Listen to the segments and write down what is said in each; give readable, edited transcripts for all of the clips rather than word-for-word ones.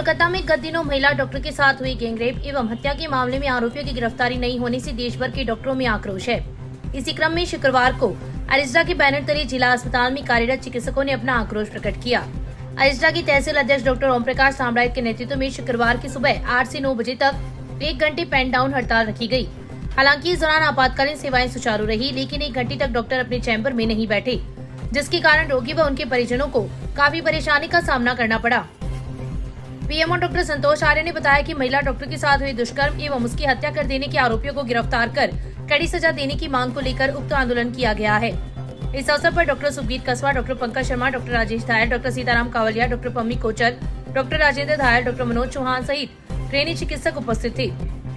कोलकाता में गत दिनों महिला डॉक्टर के साथ हुई गैंगरेप एवं हत्या के मामले में आरोपियों की गिरफ्तारी नहीं होने से देश भर के डॉक्टरों में आक्रोश है। इसी क्रम में शुक्रवार को अरिस्टा के बैनर तले जिला अस्पताल में कार्यरत चिकित्सकों ने अपना आक्रोश प्रकट किया। अरिस्टा की तहसील अध्यक्ष डॉक्टर ओम प्रकाश साम्राट के नेतृत्व में शुक्रवार की सुबह 8 से 9 बजे तक 1 घंटे पेन डाउन हड़ताल रखी गयी। हालांकि इस दौरान आपातकालीन सेवाएं सुचारू रही, लेकिन 1 घंटे तक डॉक्टर अपने चैम्बर में नहीं बैठे, जिसके कारण रोगी व उनके परिजनों को काफी परेशानी का सामना करना पड़ा। पीएमओ डॉक्टर संतोष आर्य ने बताया कि महिला डॉक्टर के साथ हुए दुष्कर्म एवं उसकी हत्या कर देने के आरोपियों को गिरफ्तार कर कड़ी सजा देने की मांग को लेकर उक्त आंदोलन किया गया है। इस अवसर पर doctor Sukhbir Kaswa, doctor Pankaj Sharma, doctor Rajesh Dhayal, doctor Sitaram Kawaliya, doctor Pammi Kochar, doctor Rajendra Dhayal, doctor Manoj Chauhan सहित ट्रेनी चिकित्सक उपस्थित थे।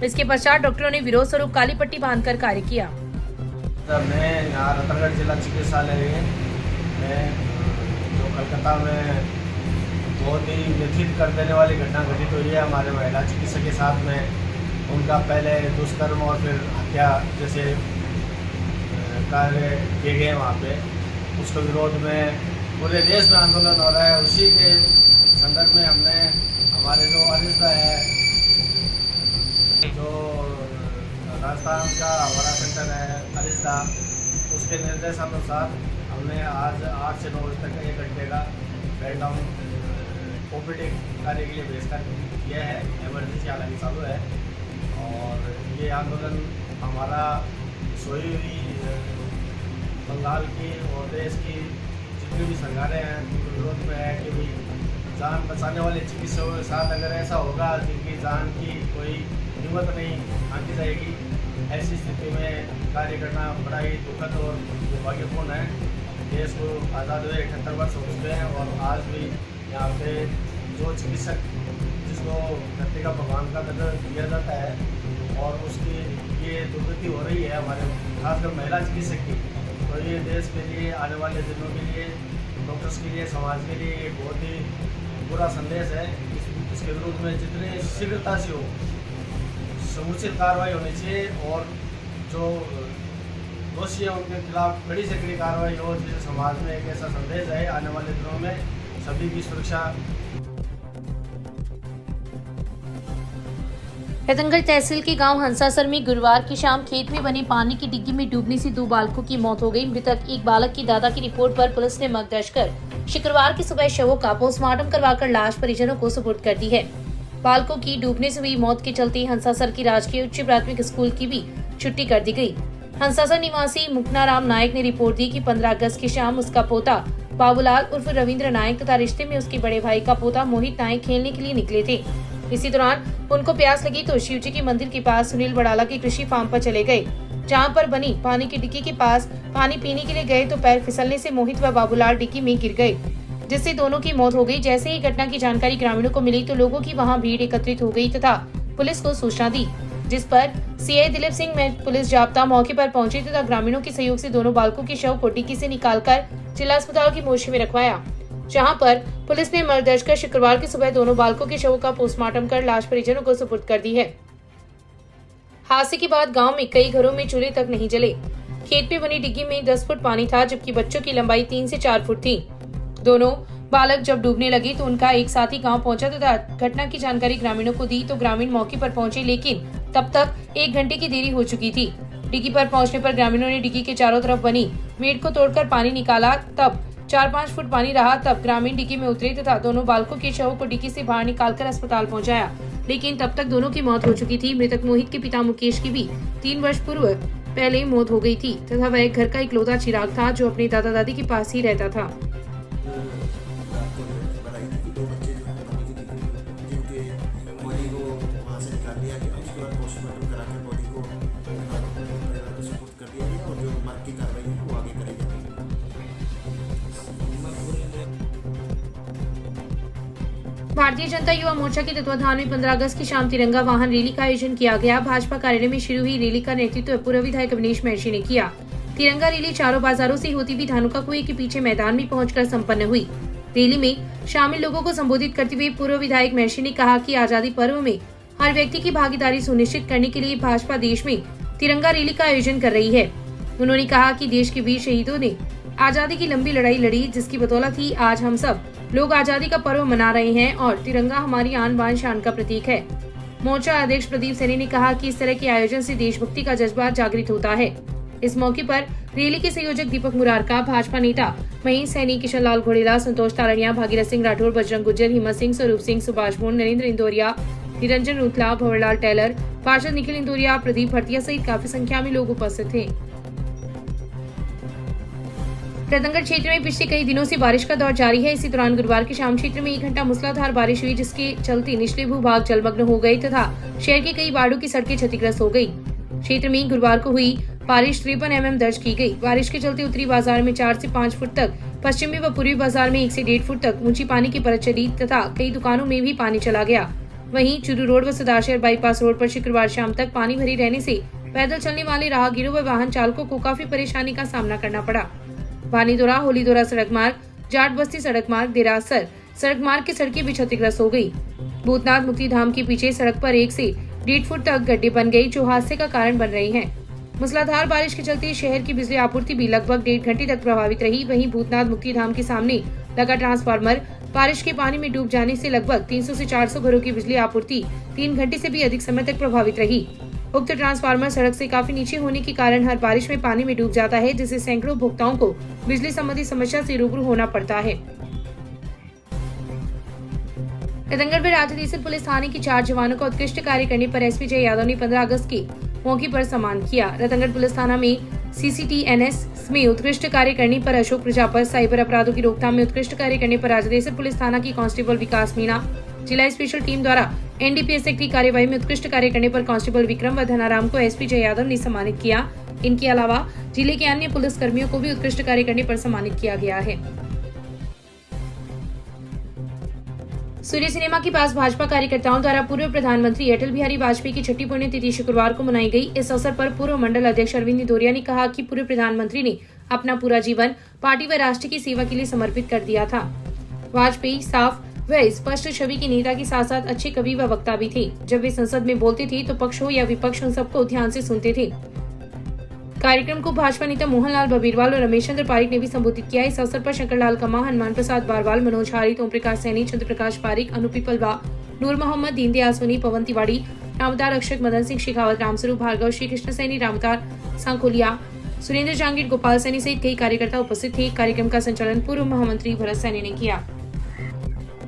इसके पश्चात डॉक्टरों ने विरोध स्वरूप काली पट्टी बांधकर कार्य किया। मैं रतनगढ़ जिला चिकित्सालय में जो कलकत्ता में बहुत ही व्यथित कर देने वाली घटना घटित हुई है हमारे महिला चिकित्सक के साथ में। उनका पहले दुष्कर्म और फिर हत्या जैसे कार्य किए गए वहाँ पे, उसके विरोध में पूरे देश में आंदोलन हो रहा है। उसी के संदर्भ में हमने हमारे जो अरिस्टा है, जो राजस्थान का हमारा सेंटर है अरिस्टा, उसके निर्देशानुसार हमने आज 8 से 9 बजे तक 1 घंटे का पेन डाउन ओपीडी कार्य के लिए बहिष्कार किया है। इमरजेंसी हालांकि चालू है और ये आंदोलन हमारा सोई हुई बंगाल की और देश की जितनी भी सरकारें हैं उनके विरोध में है कि भाई जान बचाने वाले चिकित्सकों के साथ अगर ऐसा होगा जिनकी जान की कोई कीमत नहीं आंकी जाएगी, ऐसी स्थिति में कार्य करना बड़ा ही दुखद और दुर्भाग्यपूर्ण है। देश को आज़ाद हुए 78 वर्ष हो चुके हैं और आज भी यहाँ पे जो चिकित्सक जिसको धरती का भगवान का दर्जा दिया जाता है और उसकी ये दुर्गति हो रही है हमारे खासकर महिला चिकित्सक की, तो ये देश के लिए आने वाले दिनों के लिए, डॉक्टर्स के लिए, समाज के लिए एक बहुत ही बुरा संदेश है। इसके विरुद्ध में जितनी शीघ्रता से हो समुचित कार्रवाई होनी चाहिए और जो दोषी है उनके खिलाफ कड़ी से कड़ी कार्रवाई हो, जिससे समाज में एक ऐसा संदेश है आने वाले दिनों में सभी की सुरक्षा। रतनगढ़ तहसील के गांव हंसासर में गुरुवार की शाम खेत में बने पानी की डिग्गी में डूबने से 2 बालकों की मौत हो गई। मृतक एक बालक की दादा की रिपोर्ट पर पुलिस ने मामला दर्ज कर शुक्रवार की सुबह शवों का पोस्टमार्टम करवाकर लाश परिजनों को सुपुर्द कर दी है। बालकों की डूबने से हुई मौत के चलते हंसासर की राजकीय उच्च प्राथमिक स्कूल की भी छुट्टी कर दी गयी। हंसासर निवासी मुखनाराम नायक ने रिपोर्ट दी कि 15 अगस्त की शाम उसका पोता बाबूलाल उर्फ रविंद्र नायक तथा रिश्ते में उसके बड़े भाई का पोता मोहित नायक खेलने के लिए निकले थे। इसी दौरान उनको प्यास लगी तो शिवजी के मंदिर के पास सुनील बड़ाला के कृषि फार्म पर चले गए, जहां पर बनी पानी की डिग्गी के पास पानी पीने के लिए गए तो पैर फिसलने से मोहित व बाबूलाल डिग्गी में गिर गए, जिससे दोनों की मौत हो गई। जैसे ही घटना की जानकारी ग्रामीणों को मिली तो लोगों की वहां भीड़ एकत्रित हो गई तथा पुलिस को सूचना दी, जिस पर सीआई दिलीप सिंह में पुलिस जाब्ता मौके पर पहुंचे तथा ग्रामीणों के सहयोग से दोनों बालकों के शव को डिग्गी से निकालकर जिला अस्पताल की मोर्चे में रखवाया, जहां पर पुलिस ने मामला दर्ज कर शुक्रवार की सुबह दोनों बालकों के शवों का पोस्टमार्टम कर लाश परिजनों को सुपुर्द कर दी है। हादसे के बाद गांव में कई घरों में चूल्हे तक नहीं जले। खेत में बनी डिग्गी में 10 फुट पानी था, जबकि बच्चों की लंबाई 3 से 4 फुट थी। दोनों बालक जब डूबने लगे तो उनका एक साथी गांव पहुंचा तथा घटना की जानकारी ग्रामीणों को दी तो ग्रामीण मौके पर पहुंचे, लेकिन तब तक 1 घंटे की देरी हो चुकी थी। डिग्गी पर पहुंचने पर ग्रामीणों ने डिग्गी के चारों तरफ बनी मेड़ को तोड़कर पानी निकाला। तब 4-5 फुट पानी रहा। तब ग्रामीण डिग्गी में उतरे तथा दोनों बालकों के शवों को डिग्गी से बाहर निकालकर अस्पताल पहुंचाया, लेकिन तब तक दोनों की मौत हो चुकी थी। मृतक मोहित के पिता मुकेश की भी 3 वर्ष पूर्व पहले मौत हो गई थी तथा वह घर का इकलौता चिराग था जो अपने दादा दादी के पास ही रहता था। भारतीय जनता युवा मोर्चा के तत्वाधान में 15 अगस्त की शाम तिरंगा वाहन रैली का आयोजन किया गया। भाजपा कार्यालय में शुरू हुई रैली का नेतृत्व पूर्व विधायक अवनीश महर्षि ने किया। तिरंगा रैली चारों बाजारों से होती हुई धानुका कुएं के पीछे मैदान में पहुंचकर संपन्न हुई। रैली में शामिल लोगों को संबोधित करते हुए पूर्व विधायक महर्षि ने कहा कि आजादी पर्व में हर व्यक्ति की भागीदारी सुनिश्चित करने के लिए भाजपा देश में तिरंगा रैली का आयोजन कर रही है। उन्होंने कहा कि देश के वीर शहीदों ने आजादी की लंबी लड़ाई लड़ी, जिसकी बदौलत ही आज हम सब लोग आजादी का पर्व मना रहे हैं और तिरंगा हमारी आन बान शान का प्रतीक है। मोर्चा अध्यक्ष प्रदीप सैनी ने कहा कि इस तरह के आयोजन से देशभक्ति का जज्बा जागृत होता है। इस मौके पर रैली के संयोजक दीपक मुरारका, भाजपा नेता महेश सैनी, किशन लाल घोड़ेला, संतोष तारड़िया, भागीरथ सिंह राठौर, बजरंग गुज्जर, हिम्मत सिंह, स्वरूप सिंह, सुभाष बोन, नरेंद्र इंदौरिया, निरंजन रूतला, भंवरलाल टेलर, पार्षद निखिल इंदौरिया, प्रदीप भरतिया सहित काफी संख्या में लोग उपस्थित थे। रतनगढ़ क्षेत्र में पिछले कई दिनों से बारिश का दौर जारी है। इसी दौरान गुरुवार की शाम क्षेत्र में 1 घंटा मूसलाधार बारिश हुई, जिसके चलते निचले भूभाग जलमग्न हो गए तथा शहर के कई वार्डों की सड़कें क्षतिग्रस्त हो गई। क्षेत्र में गुरुवार को हुई बारिश 53 mm दर्ज की गई। बारिश के चलते उत्तरी बाजार में 4 से 5 फुट तक, पश्चिमी व पूर्वी बाजार में 1 से 1.5 फुट तक ऊंची पानी की परत चली तथा कई दुकानों में भी पानी चला गया। वहीं चूरू रोड व सदाशहर बाईपास रोड पर शुक्रवार शाम तक पानी भरी रहने से पैदल चलने वाले राहगीरों व वाहन चालकों को काफी परेशानी का सामना करना पड़ा। भानीदोरा, होलीदोरा सड़क मार्ग, जाट बस्ती सड़क मार्ग, देरासर सड़क मार्ग की सड़कें भी क्षतिग्रस्त हो गई। भूतनाथ मुक्ति धाम के पीछे सड़क पर 1 से 1.5 फुट तक गड्ढे बन गए, जो हादसे का कारण बन रहे हैं। मूसलाधार बारिश के चलते शहर की बिजली आपूर्ति भी लगभग 1.5 घंटे तक प्रभावित रही। वहीं भूतनाथ मुक्ति धाम के सामने लगा ट्रांसफार्मर बारिश के पानी में डूब जाने से लगभग 300 से 400 घरों की बिजली आपूर्ति 3 घंटे से भी अधिक समय तक प्रभावित रही। उक्त ट्रांसफार्मर सड़क से काफी नीचे होने के कारण हर बारिश में पानी में डूब जाता है, जिससे सैकड़ों उपभोक्ताओं को बिजली संबंधी समस्या से रूबरू होना पड़ता है। रतनगढ़ में राजदेसर पुलिस थाने के 4 जवानों का उत्कृष्ट कार्य करने पर एसपी जय यादव ने 15 अगस्त के मौके पर सम्मान किया। रतनगढ़ पुलिस थाना में CCTNS में उत्कृष्ट कार्य करने पर अशोक प्रजापत, साइबर अपराधों की रोकथाम में उत्कृष्ट कार्य करने पर राजदेसर पुलिस थाना की कांस्टेबल विकास मीणा, जिला स्पेशल टीम द्वारा NDPS एक्ट की कार्यवाही में उत्कृष्ट कार्य करने पर कांस्टेबल विक्रम व धनाराम को एसपी जय यादव ने सम्मानित किया। इनके अलावा जिले के अन्य पुलिस कर्मियों को भी उत्कृष्ट कार्य करने पर सम्मानित किया गया है। सूर्य सिनेमा के पास भाजपा कार्यकर्ताओं द्वारा पूर्व प्रधानमंत्री अटल बिहारी वाजपेयी की 6ठी पुण्यतिथि शुक्रवार को मनाई गई। इस अवसर पर पूर्व मंडल अध्यक्ष अरविंद इंदौरिया ने कहा कि पूर्व प्रधानमंत्री ने अपना पूरा जीवन पार्टी व राष्ट्र की सेवा के लिए समर्पित कर दिया था। वाजपेयी साफ व स्पष्ट छवि के नेता के साथ साथ अच्छे कवि व वक्ता भी थे। जब वे संसद में बोलते थे तो पक्ष हो या विपक्ष उन सबको ध्यान से सुनते थे। कार्यक्रम को भाजपा नेता मोहनलाल बबीरवाल और रमेश चंद्र पारिक ने भी संबोधित किया। इस अवसर पर शंकरलाल कमा, हनुमान प्रसाद बारवाल, मनोज हारित, ओम प्रकाश सैनी, चंद्र प्रकाश पारिक, अनुपी पलवा, नूर मोहम्मद, दीनदयाल सोनी, पवन तिवाड़ी, रामदार अक्षक, मदन सिंह शेखावत, रामस्वरूप भार्गव, श्री कृष्ण सैनी, रामदार सांकोलिया, सुरेंद्र जांगीर, गोपाल सैनी सहित कई कार्यकर्ता उपस्थित थे। कार्यक्रम का संचालन पूर्व महामंत्री भरत सैनी ने किया।